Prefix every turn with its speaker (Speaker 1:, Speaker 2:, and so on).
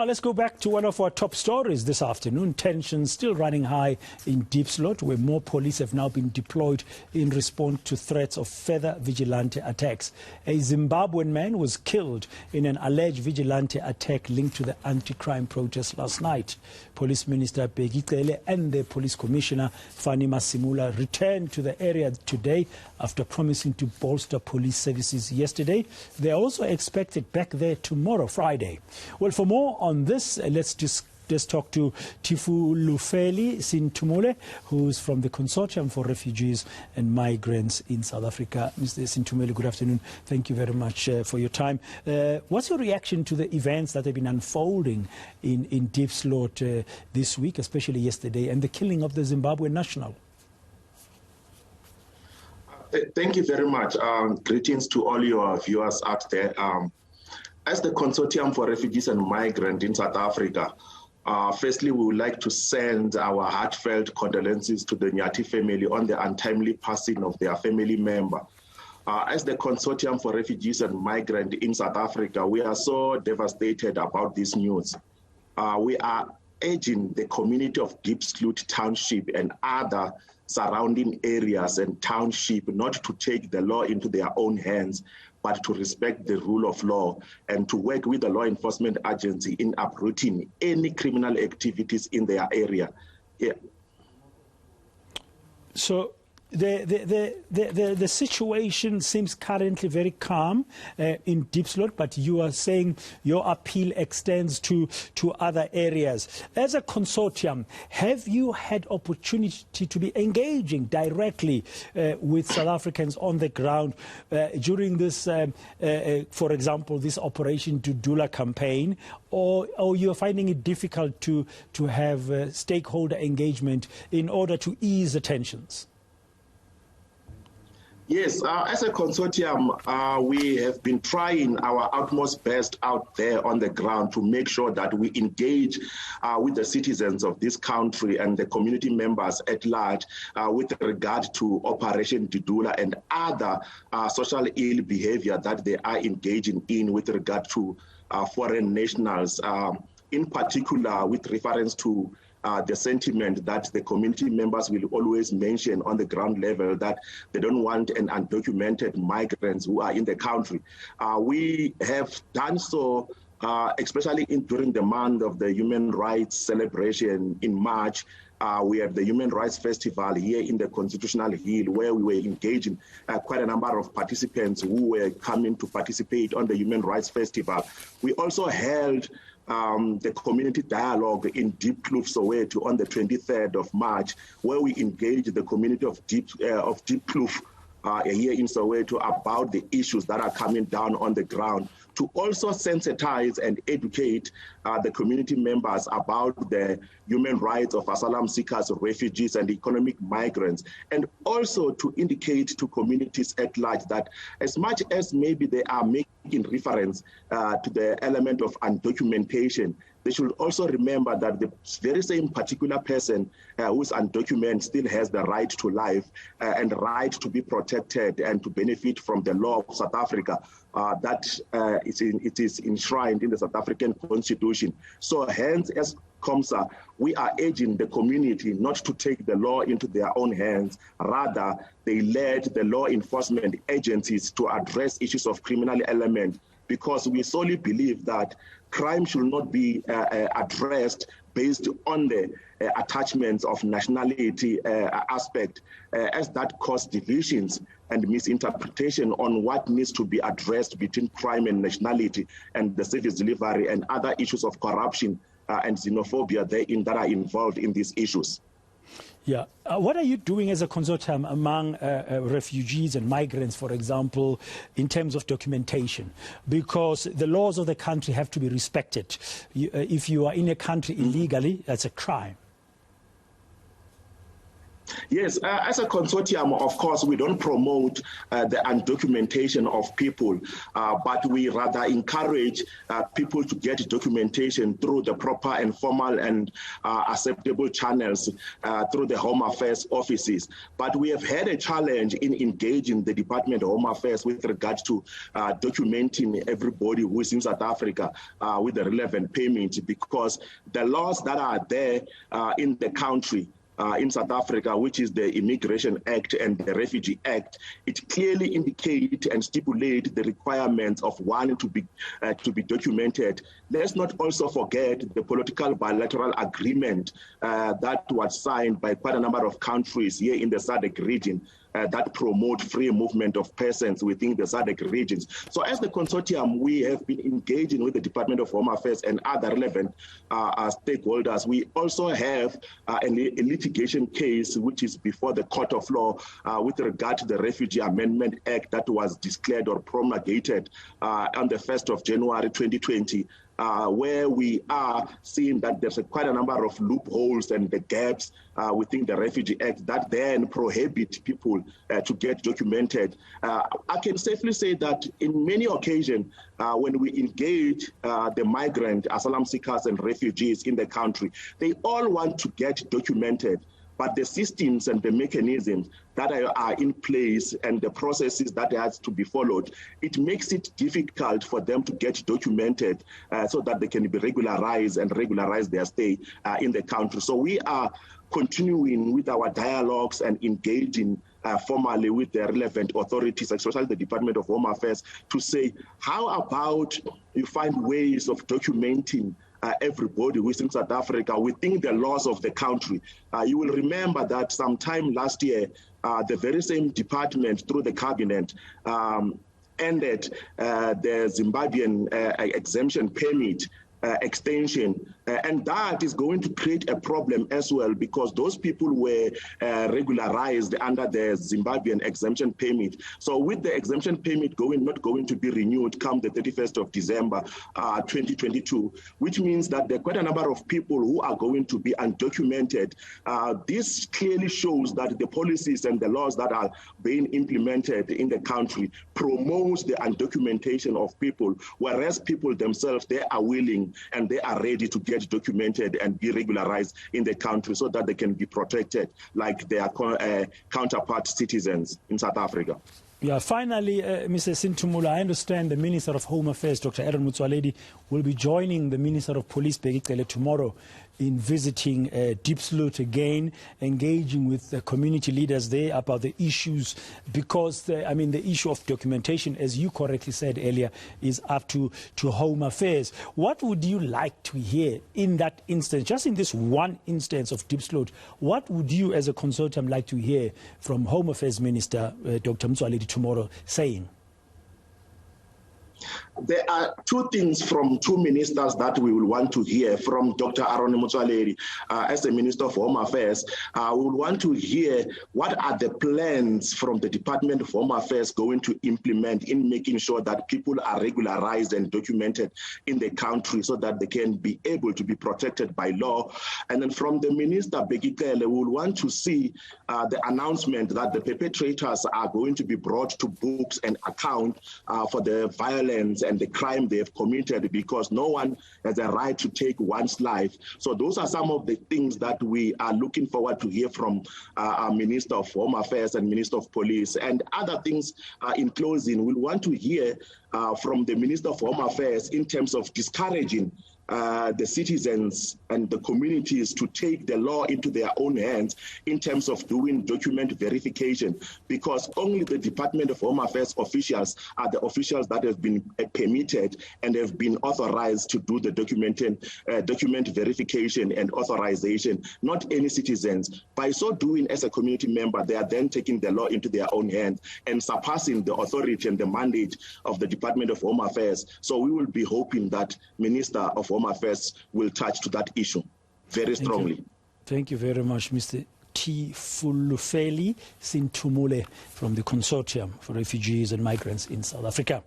Speaker 1: Now let's go back to one of our top stories this afternoon. Tensions still running high in Diepsloot, where more police have now been deployed in response to threats of further vigilante attacks. A Zimbabwean man was killed in an alleged vigilante attack linked to the anti-crime protest last night. Police Minister Begicele and the Police Commissioner Fani Masimula returned to the area today after promising to bolster police services yesterday. They are also expected back there tomorrow, Friday. Well, for more on this, let's just talk to Thifulufheli Sinthimule, who's from the Consortium for Refugees and Migrants in South Africa. Mr. Sinthimule, good afternoon. Thank you very much for your time. What's your reaction to the events that have been unfolding in Diepsloot this week, especially yesterday, and the killing of the Zimbabwean national?
Speaker 2: Thank you very much. Greetings to all your viewers out there. As the Consortium for Refugees and Migrants in South Africa, firstly, we would like to send our heartfelt condolences to the Nyati family on the untimely passing of their family member. As the Consortium for Refugees and Migrants in South Africa, we are so devastated about this news. We are urging the community of Diepsloot Township and other surrounding areas and township not to take the law into their own hands, but to respect the rule of law and to work with the law enforcement agency in uprooting any criminal activities in their area. Yeah.
Speaker 1: So the situation seems currently very calm in Diepsloot, but you are saying your appeal extends to other areas. As a consortium, have you had opportunity to be engaging directly with South Africans on the ground during this, for example, this Operation Dudula campaign, or you're finding it difficult to have stakeholder engagement in order to ease the tensions?
Speaker 2: Yes, as a consortium, we have been trying our utmost best out there on the ground to make sure that we engage with the citizens of this country and the community members at large with regard to Operation Dudula and other social ill behavior that they are engaging in with regard to foreign nationals, in particular with reference to the sentiment that the community members will always mention on the ground level, that they don't want an undocumented migrants who are in the country. We have done so, especially during the month of the human rights celebration in March. We have the Human Rights Festival here in the Constitutional Hill, where we were engaging quite a number of participants who were coming to participate on the Human Rights Festival. We also held the community dialogue in Diepsloot, Soweto on the 23rd of March, where we engaged the community of Diepsloot here in Soweto about the issues that are coming down on the ground, to also sensitize and educate the community members about the human rights of asylum seekers, refugees, and economic migrants, and also to indicate to communities at large that as much as maybe they are making reference to the element of undocumentation, they should also remember that the very same particular person who is undocumented still has the right to life and right to be protected and to benefit from the law of South Africa it is enshrined in the South African Constitution. So hence, as COMSA, we are urging the community not to take the law into their own hands. Rather, they led the law enforcement agencies to address issues of criminal element, because we solely believe that crime should not be addressed based on the attachments of nationality aspect, as that cause divisions and misinterpretation on what needs to be addressed between crime and nationality and the service delivery and other issues of corruption and xenophobia therein that are involved in these issues.
Speaker 1: Yeah. What are you doing as a consortium among refugees and migrants, for example, in terms of documentation? Because the laws of the country have to be respected. If you are in a country illegally, that's a crime.
Speaker 2: Yes, as a consortium, of course, we don't promote the undocumentation of people, but we rather encourage people to get documentation through the proper and formal and acceptable channels through the Home Affairs offices. But we have had a challenge in engaging the Department of Home Affairs with regard to documenting everybody who is in South Africa with the relevant payment, because the laws that are there in the country in South Africa, which is the Immigration Act and the Refugee Act, it clearly indicates and stipulates the requirements of one to be documented. Let's not also forget the political bilateral agreement that was signed by quite a number of countries here in the SADC region that promote free movement of persons within the SADC regions. So as the consortium, we have been engaging with the Department of Home Affairs and other relevant stakeholders. We also have a litigation case which is before the court of law with regard to the Refugee Amendment Act that was declared or promulgated on the 1st of January 2020. Where we are seeing that there's quite a number of loopholes and the gaps within the Refugee Act that then prohibit people to get documented. I can safely say that in many occasions, when we engage the migrant, asylum seekers and refugees in the country, they all want to get documented. But the systems and the mechanisms that are in place and the processes that has to be followed, it makes it difficult for them to get documented so that they can be regularized and regularize their stay in the country. So we are continuing with our dialogues and engaging formally with the relevant authorities, especially the Department of Home Affairs, to say, how about you find ways of documenting everybody who is in South Africa within the laws of the country. You will remember that sometime last year, the very same department through the cabinet ended the Zimbabwean exemption permit extension, and that is going to create a problem as well, because those people were regularized under the Zimbabwean exemption permit. So with the exemption permit not going to be renewed come the 31st of December 2022, which means that there are quite a number of people who are going to be undocumented. This clearly shows that the policies and the laws that are being implemented in the country promotes the undocumentation of people, whereas people themselves, they are willing and they are ready to get documented and be regularized in the country so that they can be protected like their counterpart citizens in South Africa.
Speaker 1: Yeah, finally, Mr. Sinthimule, I understand the Minister of Home Affairs, Dr. Aaron Motsoaledi, will be joining the Minister of Police, Bheki tomorrow in visiting Diepsloot again, engaging with the community leaders there about the issues, because the issue of documentation, as you correctly said earlier, is up to Home Affairs. What would you like to hear in that instance, just in this one instance of Diepsloot? What would you as a consortium like to hear from Home Affairs Minister Dr. Motsoaledi tomorrow saying?
Speaker 2: There are two things from two ministers that we will want to hear from Dr. Aaron Motsoaledi as the Minister of Home Affairs. We will want to hear what are the plans from the Department of Home Affairs going to implement in making sure that people are regularized and documented in the country so that they can be able to be protected by law. And then from the Minister, Bheki, we will want to see the announcement that the perpetrators are going to be brought to books and account for the violence and the crime they have committed, because no one has a right to take one's life. So those are some of the things that we are looking forward to hear from our Minister of Home Affairs and Minister of Police. And other things in closing, we'll want to hear from the Minister of Home Affairs in terms of discouraging the citizens and the communities to take the law into their own hands in terms of doing document verification, because only the Department of Home Affairs officials are the officials that have been permitted and have been authorized to do the document verification and authorization, not any citizens. By so doing, as a community member, they are then taking the law into their own hands and surpassing the authority and the mandate of the Department of Home Affairs. So we will be hoping that Minister of Home Affairs will touch to that issue very strongly.
Speaker 1: Thank you very much, Mr. Thifulufheli Sinthimule from the Consortium for Refugees and Migrants in South Africa.